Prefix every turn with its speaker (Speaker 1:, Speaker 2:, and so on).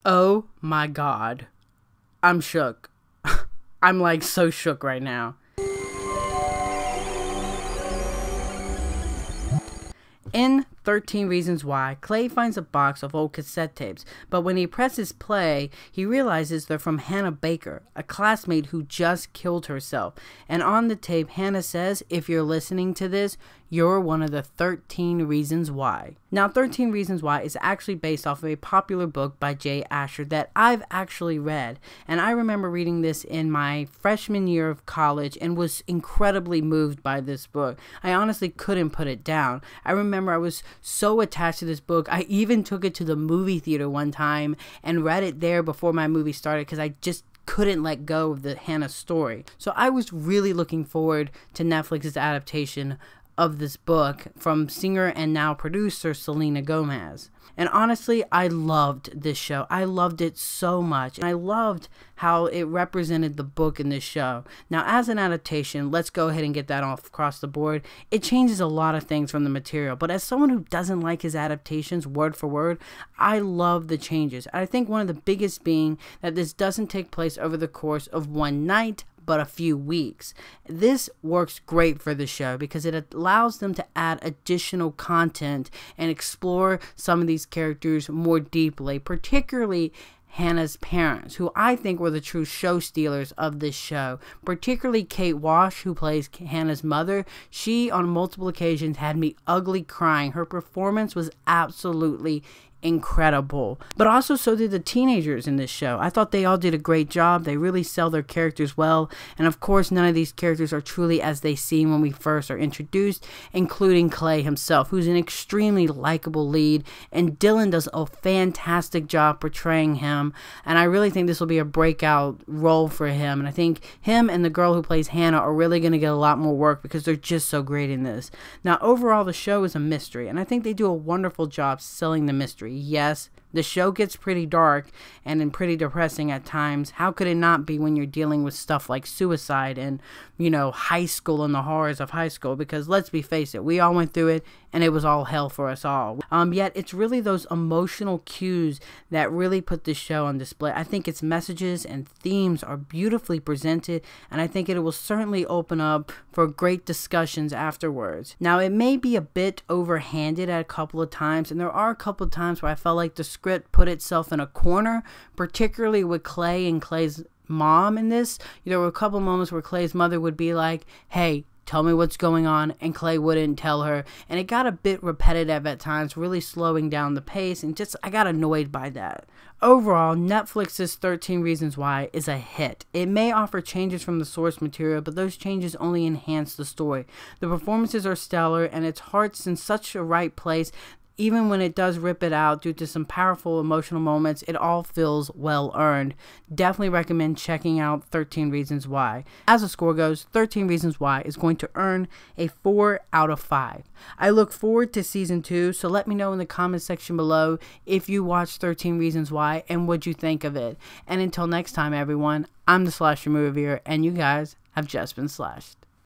Speaker 1: Oh my god. I'm shook. I'm like so shook right now. In 13 Reasons Why, Clay finds a box of old cassette tapes, but when he presses play, he realizes they're from Hannah Baker, a classmate who just killed herself. And on the tape, Hannah says, "If you're listening to this, you're one of the 13 Reasons Why." Now, 13 Reasons Why is actually based off of a popular book by Jay Asher that I've actually read. And I remember reading this in my freshman year of college and was incredibly moved by this book. I honestly couldn't put it down. I remember I was so attached to this book. I even took it to the movie theater one time and read it there before my movie started because I just couldn't let go of the Hannah story. So I was really looking forward to Netflix's adaptation of this book from singer and now producer Selena Gomez. And honestly, I loved this show. I loved it so much. And I loved how it represented the book in this show. Now, as an adaptation, let's go ahead and get that off across the board. It changes a lot of things from the material. But as someone who doesn't like his adaptations word for word, I love the changes. I think one of the biggest being that this doesn't take place over the course of one night, but a few weeks. This works great for the show because it allows them to add additional content and explore some of these characters more deeply, particularly Hannah's parents, who I think were the true show stealers of this show, particularly Kate Walsh, who plays Hannah's mother. She, on multiple occasions, had me ugly crying. Her performance was absolutely incredible, but also so did the teenagers in this show. I thought they all did a great job. They really sell their characters well, and of course none of these characters are truly as they seem when we first are introduced, including Clay himself, who's an extremely likable lead, and Dylan does a fantastic job portraying him, and I really think this will be a breakout role for him, and I think him and the girl who plays Hannah are really going to get a lot more work because they're just so great in this. Now, overall, the show is a mystery, and I think they do a wonderful job selling the mystery. Yes, the show gets pretty dark and pretty depressing at times. How could it not be when you're dealing with stuff like suicide and, high school and the horrors of high school? Because let's be face it, we all went through it and it was all hell for us all. Yet it's really those emotional cues that really put this show on display. I think its messages and themes are beautifully presented, and I think it will certainly open up for great discussions afterwards. Now, it may be a bit overhanded at a couple of times, and there are a couple of times where I felt like the script put itself in a corner, particularly with Clay and Clay's mom in this. There were a couple moments where Clay's mother would be like, "Hey, tell me what's going on," and Clay wouldn't tell her, and it got a bit repetitive at times, really slowing down the pace, and I got annoyed by that. Overall, Netflix's 13 Reasons Why is a hit. It may offer changes from the source material, but those changes only enhance the story. The performances are stellar, and its heart's in such a right place. Even when it does rip it out due to some powerful emotional moments, it all feels well earned. Definitely recommend checking out 13 Reasons Why. As the score goes, 13 Reasons Why is going to earn a 4 out of 5. I look forward to season 2, so let me know in the comment section below if you watched 13 Reasons Why and what you think of it. And until next time, everyone, I'm the Slasher Movie Reviewer, and you guys have just been slashed.